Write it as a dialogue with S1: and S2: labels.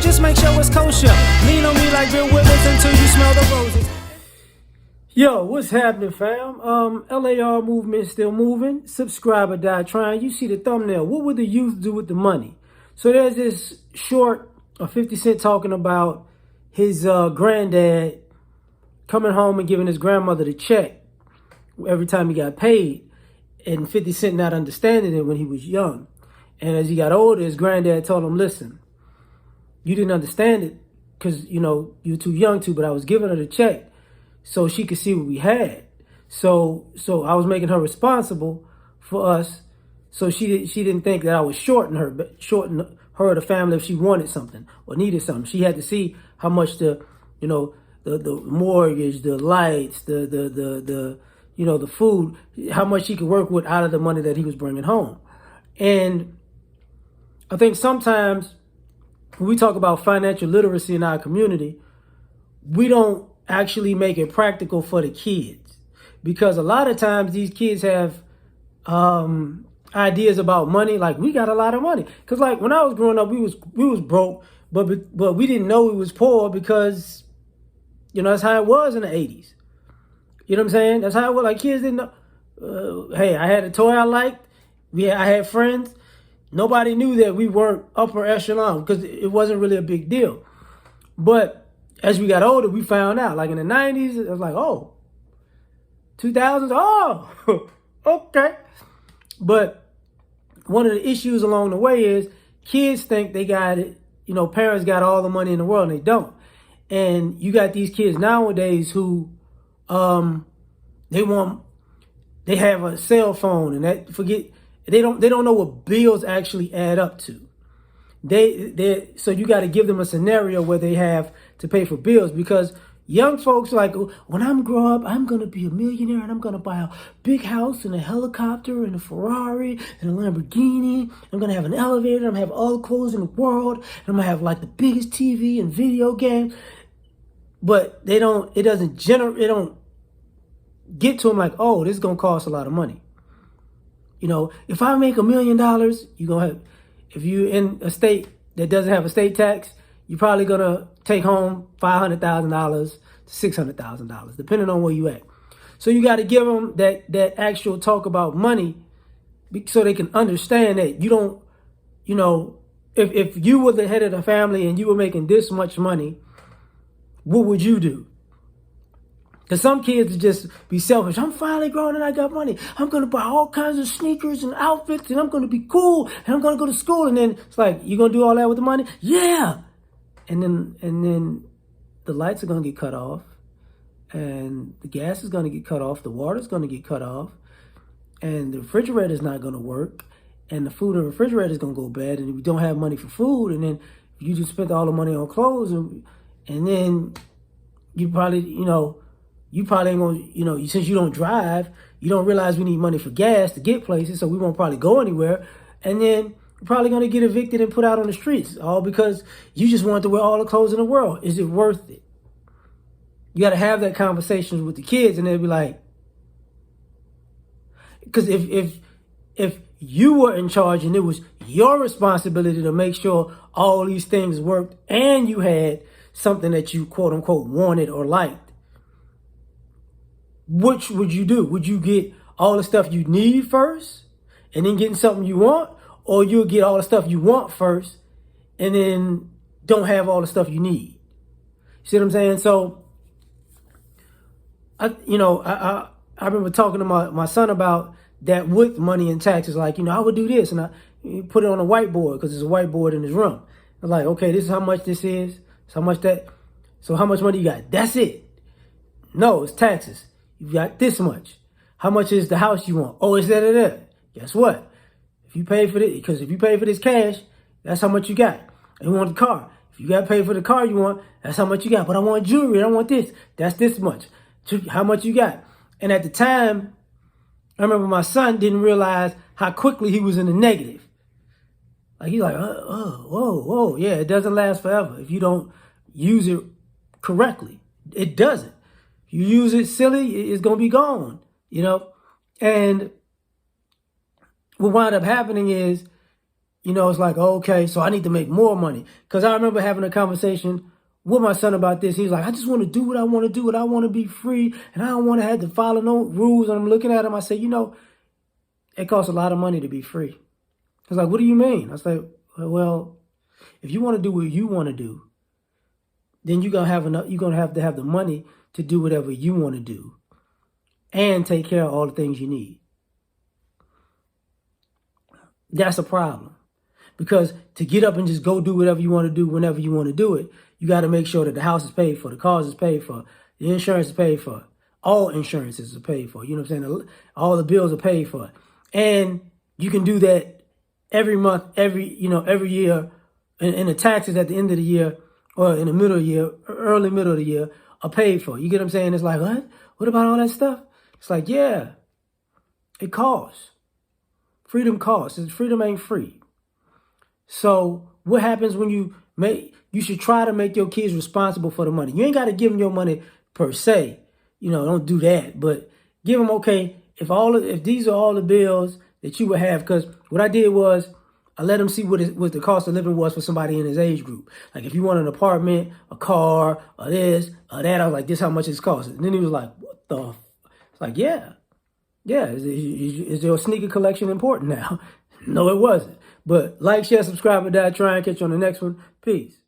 S1: just make sure it's kosher. Lean on me like Bill Withers until you smell the roses. Yo, what's happening, fam? L.A.R. movement still moving. Subscriber died trying. You see the thumbnail. What would the youth do with the money? So there's this short of 50 Cent talking about his granddad coming home and giving his grandmother the check every time he got paid, and 50 Cent not understanding it when he was young. And as he got older, his granddad told him, listen, you didn't understand it because, you know, you were too young to, but I was giving her the check so she could see what we had. So I was making her responsible for us, so she didn't think that I was shorting her or the family if she wanted something or needed something. She had to see how much the mortgage, the lights, the food, how much she could work with out of the money that he was bringing home. And I think sometimes when we talk about financial literacy in our community, we don't actually make it practical for the kids, because a lot of times these kids have ideas about money like we got a lot of money. Because like when I was growing up, we was broke, but we didn't know we was poor because, you know, that's how it was in the 80s. You know what I'm saying? That's how it was. Like, kids didn't know. Hey, I had a toy I liked. I had friends. Nobody knew that we weren't upper echelon because it wasn't really a big deal. But as we got older, we found out. Like in the 90s, it was like, oh, 2000s, oh, okay. But one of the issues along the way is kids think they got it. You know, parents got all the money in the world, and they don't. And you got these kids nowadays who they have a cell phone, and they don't know what bills actually add up to. So you got to give them a scenario where they have to pay for bills, because young folks like, when I'm grow up, I'm going to be a millionaire and I'm going to buy a big house and a helicopter and a Ferrari and a Lamborghini. I'm going to have an elevator. I'm going to have all the clothes in the world. And I'm going to have like the biggest TV and video game. But it don't get to them like, oh, this is going to cost a lot of money. You know, if I make $1 million, you're going to have, if you're in a state that doesn't have a state tax, you're probably going to take home $500,000 to $600,000, depending on where you at. So you got to give them that actual talk about money so they can understand that you don't, you know, if you were the head of the family and you were making this much money, what would you do? Because some kids just be selfish. I'm finally grown and I got money. I'm going to buy all kinds of sneakers and outfits and I'm going to be cool and I'm going to go to school. And then it's like, you going to do all that with the money? Yeah. And then the lights are going to get cut off, and the gas is going to get cut off. The water is going to get cut off, and the refrigerator is not going to work, and the food in the refrigerator is going to go bad, and we don't have money for food. And then you just spent all the money on clothes, and then you probably ain't going to, since you don't drive, you don't realize we need money for gas to get places, so we won't probably go anywhere. And then you're probably going to get evicted and put out on the streets, all because you just want to wear all the clothes in the world. Is it worth it? You got to have that conversation with the kids, and they'll be like, because if you were in charge and it was your responsibility to make sure all these things worked and you had something that you quote unquote wanted or liked, which would you do? Would you get all the stuff you need first and then getting something you want? Or you'll get all the stuff you want first and then don't have all the stuff you need? You see what I'm saying? So, I remember talking to my son about that with money and taxes. Like, I would do this, and I put it on a whiteboard because there's a whiteboard in his room. I'm like, okay, this is how much this is. It's how much that. So how much money you got? That's it. No, it's taxes. You got this much. How much is the house you want? Oh, it's that. Guess what? If you pay for this cash, that's how much you got. And you want the car. If you got to pay for the car you want, that's how much you got. But I want jewelry. I want this. That's this much. How much you got? And at the time, I remember my son didn't realize how quickly he was in the negative. Like, he's like, whoa. Yeah, it doesn't last forever if you don't use it correctly. It doesn't. If you use it silly, it's going to be gone, And what wound up happening is You know, it's like, okay, so I need to make more money. Because I remember having a conversation with my son about this. He's like, I just want to do what I want to do, and I want to be free, and I don't want to have to follow no rules. And I'm looking at him. I say, you know, it costs a lot of money to be free. He's like, what do you mean? I say, well, if you want to do what you want to do, then you're gonna have to have the money to do whatever you want to do and take care of all the things you need. That's a problem. Because to get up and just go do whatever you want to do whenever you want to do it, you got to make sure that the house is paid for, the cars is paid for, the insurance is paid for, all insurances are paid for. You know what I'm saying? All the bills are paid for. And you can do that every month, every year, and the taxes at the end of the year or in the middle of the year, early middle of the year are paid for. You get what I'm saying? It's like, what? What about all that stuff? It's like, yeah, it costs. Freedom costs. Freedom ain't free. So what happens when you should try to make your kids responsible for the money. You ain't got to give them your money per se. You know, don't do that. But give them, okay, if these are all the bills that you would have, because what I did was I let them see what the cost of living was for somebody in his age group. Like if you want an apartment, a car, or this, or that, I was like, this is how much it's costing. And then he was like, what the? It's like, yeah. Is your sneaker collection important now? No, it wasn't. But like, share, subscribe, and die. Try and catch you on the next one. Peace.